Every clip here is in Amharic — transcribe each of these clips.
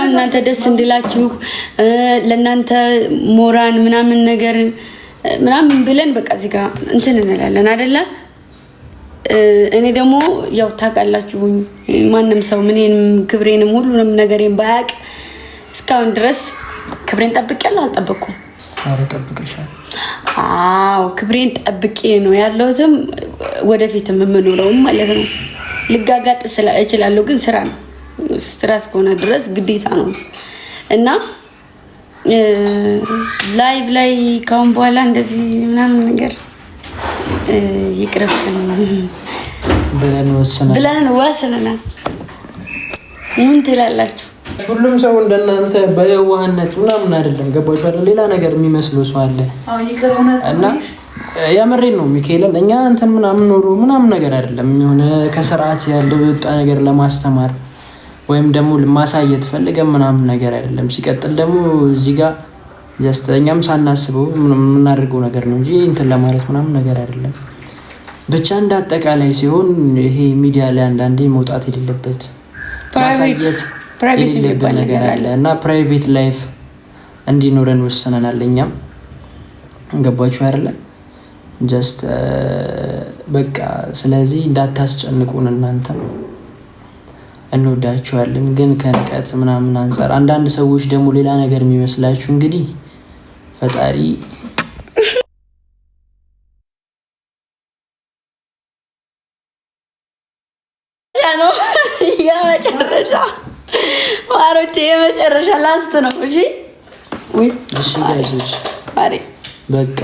እናንተ ደስ እንድላችሁ ለእናንተ ሞራን ምናምን ነገር ምናምን ብለን በቃ እዚህ ጋር እንትን እንላለን አይደለ? እኔ ደግሞ ያው ታውቃላችሁ ማንንም ሰው ምንም ክብሬንም ሁሉንም ነገሬን ባያቅ እስካሁን ድረስ ክብሬን ጠብቄያለሁ አልጠበቅኩም? አረ ጠብቀሻል። አዎ ክብሬን ጠብቄ ነው ያለሁትም ወደፊትም የምኖረው ማለት ነው። ልጋጋጥ እችላለሁ ግን ስራ ነው። ስትራስ ከሆነ ድረስ ግዴታ ነው እና ላይቭ ላይ ካሁን በኋላ እንደዚህ ምናምን ነገር ይቅርብን ብለን ወስነናል። ምን ትላላችሁ? ሁሉም ሰው እንደናንተ በየዋህነት ምናምን አይደለም። ገባችሁ አይደል? ሌላ ነገር የሚመስለው ሰው አለ እና ያመሬን ነው ሚካኤልን እኛ እንትን ምናምን ኖሮ ምናምን ነገር አይደለም። የሆነ ከስርዓት ያለው የወጣ ነገር ለማስተማር ወይም ደግሞ ለማሳየት ፈልገን ምናምን ነገር አይደለም። ሲቀጥል ደግሞ እዚህ ጋር ጀስተኛም ሳናስበው የምናደርገው ነገር ነው እንጂ እንትን ለማለት ምናምን ነገር አይደለም። ብቻ እንዳጠቃላይ ሲሆን ይሄ ሚዲያ ላይ አንዳንዴ መውጣት የሌለበት ማሳየት የሌለበት ነገር አለ እና ፕራይቬት ላይፍ እንዲኖረን ወስነናል። እኛም ገባችሁ አይደለ? ጀስት በቃ ስለዚህ እንዳታስጨንቁን እናንተም እንወዳችኋለን። ግን ከንቀት ምናምን አንፃር አንዳንድ ሰዎች ደግሞ ሌላ ነገር የሚመስላችሁ እንግዲህ ፈጣሪ ነው የመጨረሻ ማሮቼ የመጨረሻ ላስት ነው። እሺ ወይ እሺ ጋይሶች ማሪ በቃ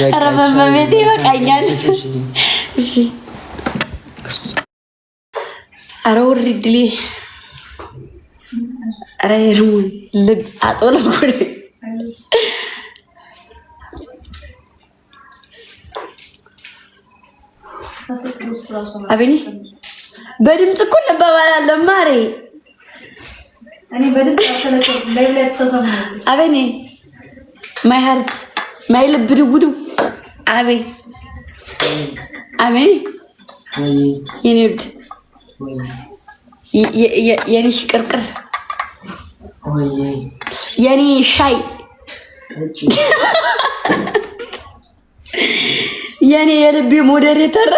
ኧረ በመቤቴ ይበቃኛል። እሺ ኧረ ውርድሌ ኧረ የርሙን ልብ አጦለኩኝ። አቤኔ በድምጽ እኮ እንባባላለን ማሬ። አቤኔ ማይ ሀርት ማይ ልብ ድውዱ አቤ አቤኔ የኔ ውድ የኔ ሽቅርቅር የኔ ሻይ የኔ የልቤ ሞዴሬተር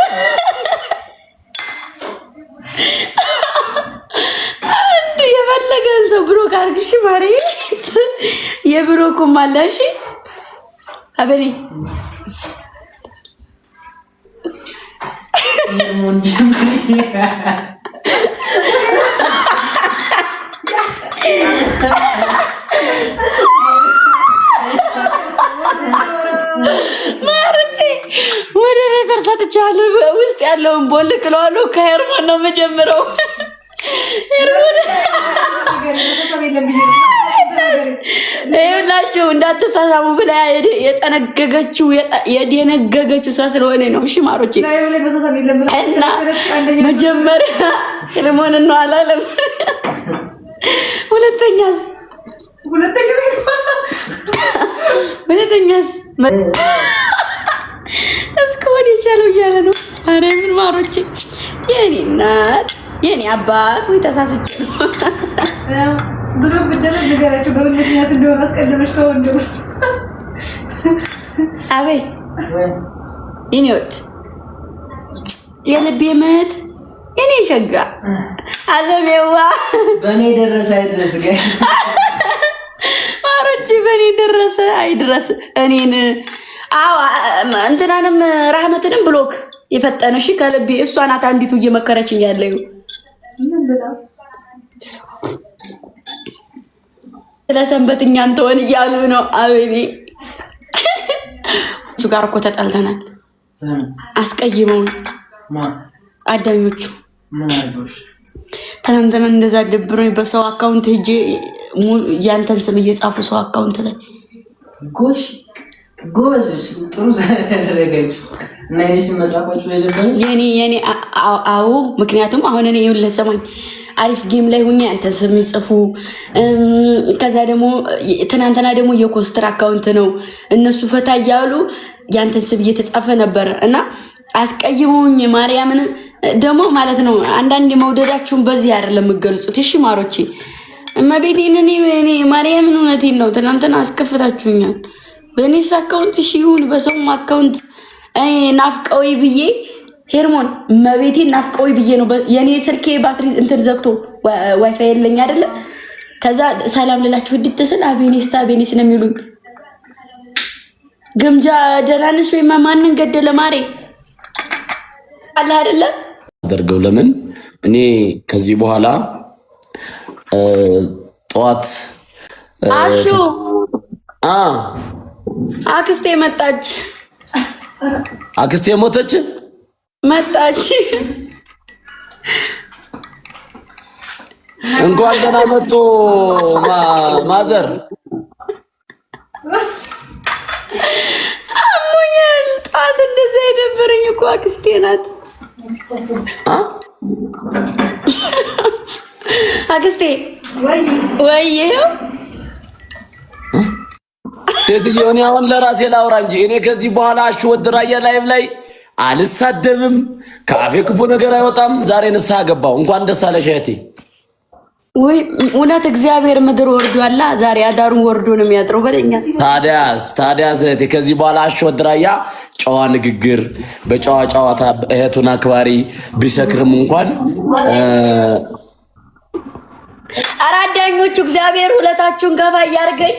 አንድ የፈለገን ሰው ብሎክ አድርግሽ ማሪ የብሎኩም አለ። እሺ አበኔ ወደ ቤተር ሰጥቻለሁ። ውስጥ ያለውን ቦልክለዋለሁ። ከሄርሞን ነው የምጀምረው። ሄርሞን ይኸውላችሁ እንዳትሳሳሙ ብላ የጠነገገችው የደነገገችው እሷ ስለሆነ ነው። እሺ ማሮቼ እና መጀመሪያ ሄርሞን ነው አላለም። ሁለተኛስ እስከወዲ ይቻለው እያለ ነው። ኧረ ምን ማሮቼ የኔ እናት የኔ አባት ወይ ተሳስቼ ነው ብሎ ብደረግ ነገራቸው በምን ምክንያት እንደሆነ አስቀድመሽ ከወንድም አቤ የኔ ወጥ የልቤ ምት የኔ ሸጋ አለሜዋ በኔ ደረሰ አይድረስ ጋር ማሮቼ በኔ ደረሰ አይድረስ እኔን እንትናንም ራህመትንም ብሎክ የፈጠነሽ ከልቤ እሷ ናት አንዲቱ እየመከረችኝ ያለው ስለሰንበትኛ አንተውን እያሉ ነው። አቤኔ እሱ ጋር እኮ ተጣልተናል። አስቀይመው አዳኞቹ ትናንትና እንደዛ ደብሮኝ በሰው አካውንት ሄጄ ያንተን ስም እየጻፉ ሰው አካውንት ላይ ጎሽ ጎበዞች ጥሩ ዘረጋችሁ እና እኔ ሲመጻፋችሁ ላይ ነበር የኔ አዎ ምክንያቱም አሁን እኔ ይሁን ለሰማኝ አሪፍ ጌም ላይ ሆኜ አንተን ስም ይጽፉ ከዛ ደግሞ ትናንትና ደግሞ የኮስተር አካውንት ነው እነሱ ፈታ እያሉ ያንተን ስም እየተጻፈ ነበር እና አስቀይመውኝ ማርያምን ደግሞ ማለት ነው አንዳንድ መውደዳችሁን በዚህ አይደለም የምትገልጹት። እሺ ማሮቼ እመቤቴን እኔ ማርያምን እውነቴን ነው። ትናንትና አስከፍታችሁኛል። በእኔስ አካውንት እሺ ይሁን በሰውም አካውንት ናፍቀውኝ ብዬ ሄርሞን እመቤቴን ናፍቀውኝ ብዬ ነው የኔ ስልኬ ባትሪ እንትን ዘግቶ ዋይፋይ የለኝ አይደለ? ከዛ ሰላም ልላችሁ ውድት ስል አቤኔስ ነው የሚሉኝ። ግምጃ ደህና ነሽ ወይ ማንን ገደለ ማሬ አለ አይደለ? አደርገው ለምን እኔ ከዚህ በኋላ ጠዋት አሹ አክስቴ መጣች። አክስቴ ሞተች መጣች። እንኳን ደህና መጡ ማዘር። አሞኛል። ጣት እንደዛ የደበረኝ እኮ አክስቴ ናት። አክስቴ ወይ ሴትዮ እኔ አሁን ለራሴ ላውራ እንጂ እኔ ከዚህ በኋላ አሹ ወድራያ ላይቭ ላይ አልሳደብም። ከአፌ ክፉ ነገር አይወጣም። ዛሬ ንስሐ ገባው። እንኳን ደስ አለሽ እህቴ። ወይ እውነት እግዚአብሔር ምድር ወርዷላ። ዛሬ አዳሩን ወርዶ ነው የሚያጥረው በለኛ። ታዲያስ እህቴ ከዚህ በኋላ አሹ ወድራያ ጨዋ ንግግር በጨዋ ጨዋታ እህቱን አክባሪ ቢሰክርም እንኳን አራዳኞቹ እግዚአብሔር ሁለታችሁን ከፋ ያርገኝ።